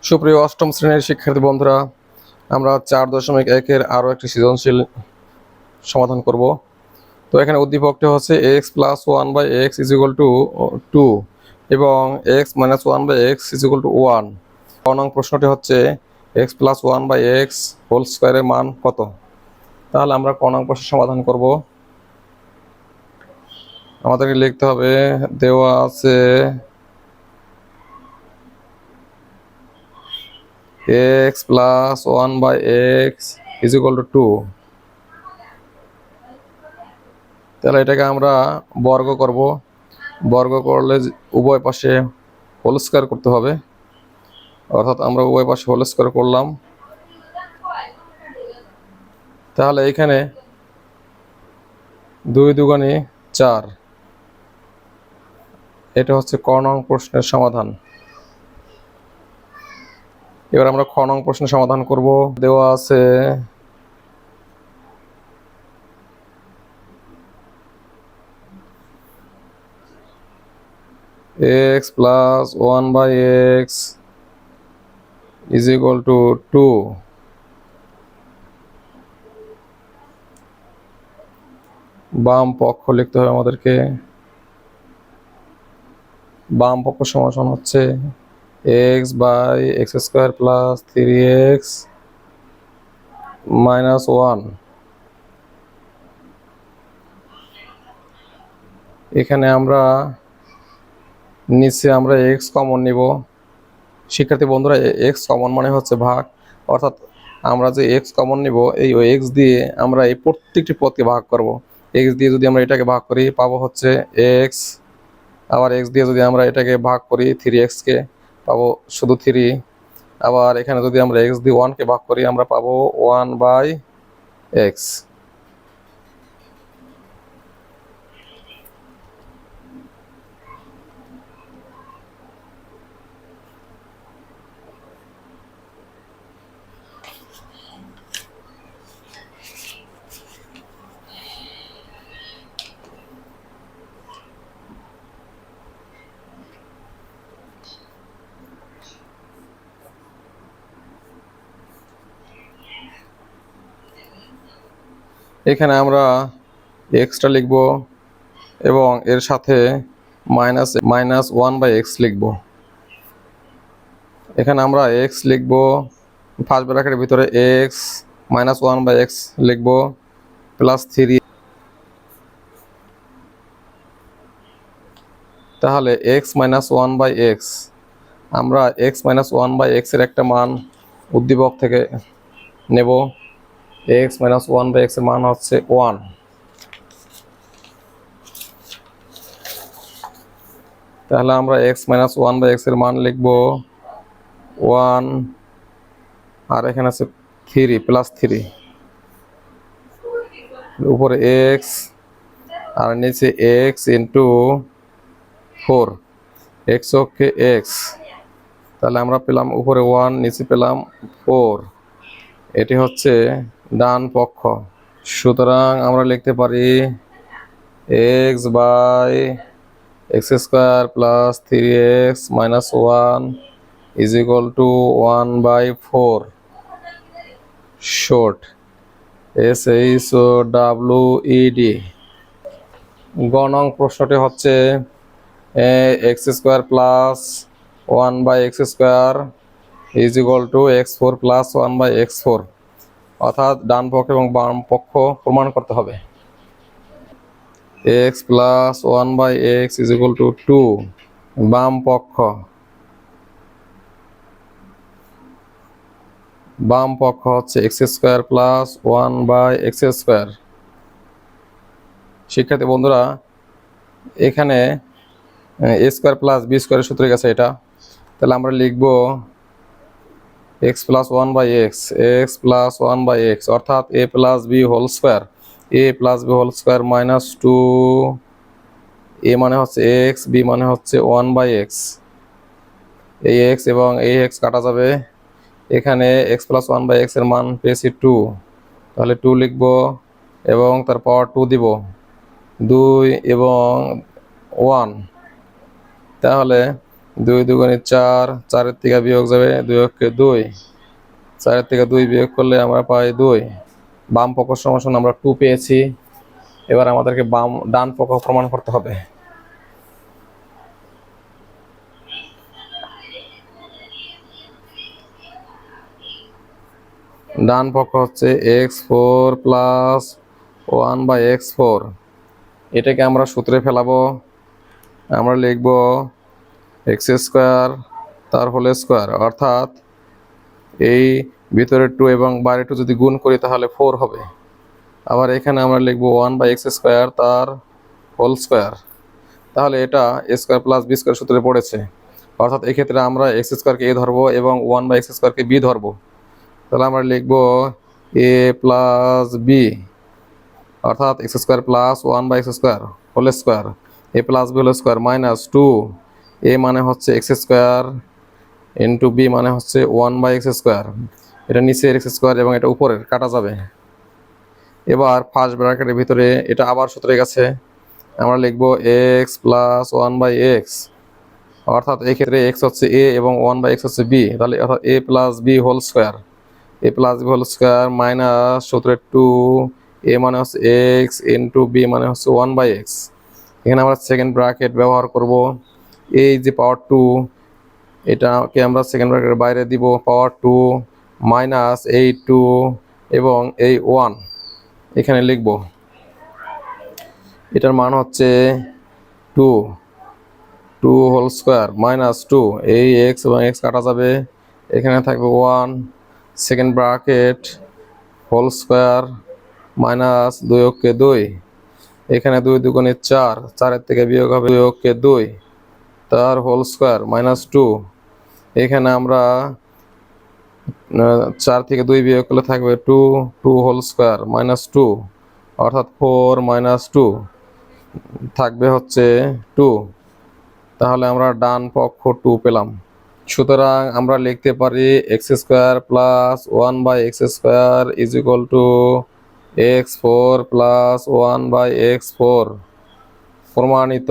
সুপ্রিয় অষ্টম শ্রেণীর শিক্ষার্থী বন্ধুরা, আমরা 4.1-এর আরও একটি সৃজনশীল সমাধান করব। তো এখানে উদ্দীপকটি হচ্ছে x + 1/x = 2 এবং x - 1/x = 1। ক নং প্রশ্নটি হচ্ছে x + 1/x হোল স্কয়ারের মান কত। তাহলে আমরা ক নং প্রশ্নের সমাধান করব। আমাদেরকে লিখতে হবে, দেওয়া আছে x + 1/x = 2। তাহলে এটাকে আমরা বর্গ করব। বর্গ করলে উভয় পাশে হোল স্কয়ার করতে হবে, অর্থাৎ আমরা উভয় পাশে হোল স্কয়ার করলাম। তাহলে এখানে 2 × 2 = 4। এটা হচ্ছে ক নং প্রশ্নের সমাধান। এবার আমরা খ নং প্রশ্নের সমাধান করব। দেওয়া আছে x + 1/x = 2। বাম পক্ষ লিখতে হবে আমাদেরকে। বাম পক্ষ সমান হচ্ছে x/x² + 3x - 1। এখানে আমরা নিচে আমরা x কমন নিব। শিক্ষার্থী বন্ধুরা, x কমন মানে হচ্ছে ভাগ, অর্থাৎ আমরা যে x কমন নিব এই x দিয়ে আমরা এই প্রত্যেকটি পদকে ভাগ করব। x দিয়ে যদি আমরা এটাকে ভাগ করি পাবো হচ্ছে x, আবার x দিয়ে যদি আমরা এটাকে ভাগ করি 3x কে পাবো শুধু 3। আবার এখানে যদি আমরা x দিয়ে 1 কে ভাগ করি আমরা পাবো 1/x। এখানে আমরা এক্সটা লিখব এবং এর সাথে -1/x লিখব। এখানে আমরা x লিখব, ফার্স্ট ব্র্যাকেটের ভিতরে x - 1/x লিখব +3। তাহলে x - 1/x, আমরা x - 1/x এর একটা মান উদ্দীপক থেকে নেব। x - 1/x এর মান হচ্ছে 1। তাহলে আমরা x - 1/x এর মান লিখব 1, আর এখানে আছে 3 +3, উপরে x আর নিচে x × 4, x অক্ষে x। তাহলে আমরা পেলাম উপরে 1, নিচে পেলাম 4। এটি হচ্ছে ডান পক্ষ। সুতরাং আমরা লিখতে পারি x/x² + 3x - 1 = 1/4। Short SHOWED। গ নং প্রশ্নটি হচ্ছে x² + 1/x² = x4 + 1/x4, অর্থাৎ ডান পক্ষ এবং বাম পক্ষ প্রমাণ করতে হবে। x + 1/x = 2, বাম পক্ষ হচ্ছে x² + 1/x²। শিক্ষার্থী বন্ধুরা, এখানে a² + b² সূত্রে গেছে এটা। তাহলে আমরা লিখব x + 1/x, x + 1/x অর্থাৎ a + b whole square, a + b whole square -2। a মানে হচ্ছে x, b মানে হচ্ছে 1/x। এই x এবং এই x কাটা যাবে। এখানে x + 1/x এর মান পেয়েছি 2, তাহলে 2 লিখব এবং তার পাওয়ার 2 দিব, 2 এবং 1। তাহলে 2 দুগুণে 4, 4 থেকে বিয়োগ যাবে 2 অক্ষে 2, 4 থেকে 2 বিয়োগ করলে আমরা পাই 2। বাম পক্ষ সমান আমরা 2 পেয়েছি। এবার আমাদেরকে ডান পক্ষ প্রমাণ করতে হবে। ডান পক্ষ হচ্ছে x4 প্লাস 1/x4। এটাকে আমরা সূত্রে ফেলাবো। আমরা লিখব x স্কোয়ার তার হোল স্কোয়ার, অর্থাৎ এই ভিতরে 2 এবং বাইরে 2 যদি গুণ করি তাহলে 4 হবে। আবার এখানে আমরা লিখব 1/x স্কোয়ার তার হোল স্কোয়ার। তাহলে এটা a square plus b square সূত্রে পড়েছে, অর্থাৎ এক্ষেত্রে আমরা x স্কোয়ারকে a ধরবো এবং 1/x স্কোয়ারকে b ধরবো। তাহলে আমরা লিখব a প্লাস b, অর্থাৎ x square plus 1/x square whole square, a plus b whole square minus 2, a মানে হচ্ছে x স্কোয়ার ইন্টু b মানে হচ্ছে 1/x স্কোয়ার। এটা নিচের x স্কোয়ার এবং এটা উপরের কাটা যাবে। এবার ফার্স্ট ব্র্যাকেটের ভিতরে এটা আবার সূত্রে গেছে, আমরা লিখব x প্লাস 1/x, অর্থাৎ এই ক্ষেত্রে x হচ্ছে a এবং 1/x হচ্ছে b, তাহলে অর্থাৎ a plus b whole square, a plus b whole square minus সূত্রে 2, a মানে হচ্ছে x ইন্টু b মানে হচ্ছে 1/x। এখানে আমরা সেকেন্ড ব্র্যাকেট ব্যবহার করব। এই যে পাওয়ার 2, এটাকে আমরা সেকেন্ড ব্র্যাকেটের বাইরে দিব, পাওয়ার 2 মাইনাস এই 2 এবং এই 1 এখানে লিখব। এটার মান হচ্ছে 2 হোল স্কোয়ার মাইনাস 2, এই x এবং x কাটা যাবে, এখানে থাকবে 1, second bracket whole square minus 2 অক্ষে 2, এখানে 2 দুগুণে 4, 4 থেকে বিয়োগ হবে 2 অক্ষে 2 তার হোল স্কোয়ার মাইনাস 2। এখানে আমরা 4 থেকে 2 বিয়োগ করলে থাকবে 2 হোল স্কোয়ার মাইনাস 2, অর্থাৎ 4 মাইনাস 2 থাকবে হচ্ছে 2। তাহলে আমরা ডান পক্ষ 2 পেলাম। সুতরাং আমরা লিখতে পারি x square plus 1/x square is equal to x4 plus 1/x4 প্রমাণিত।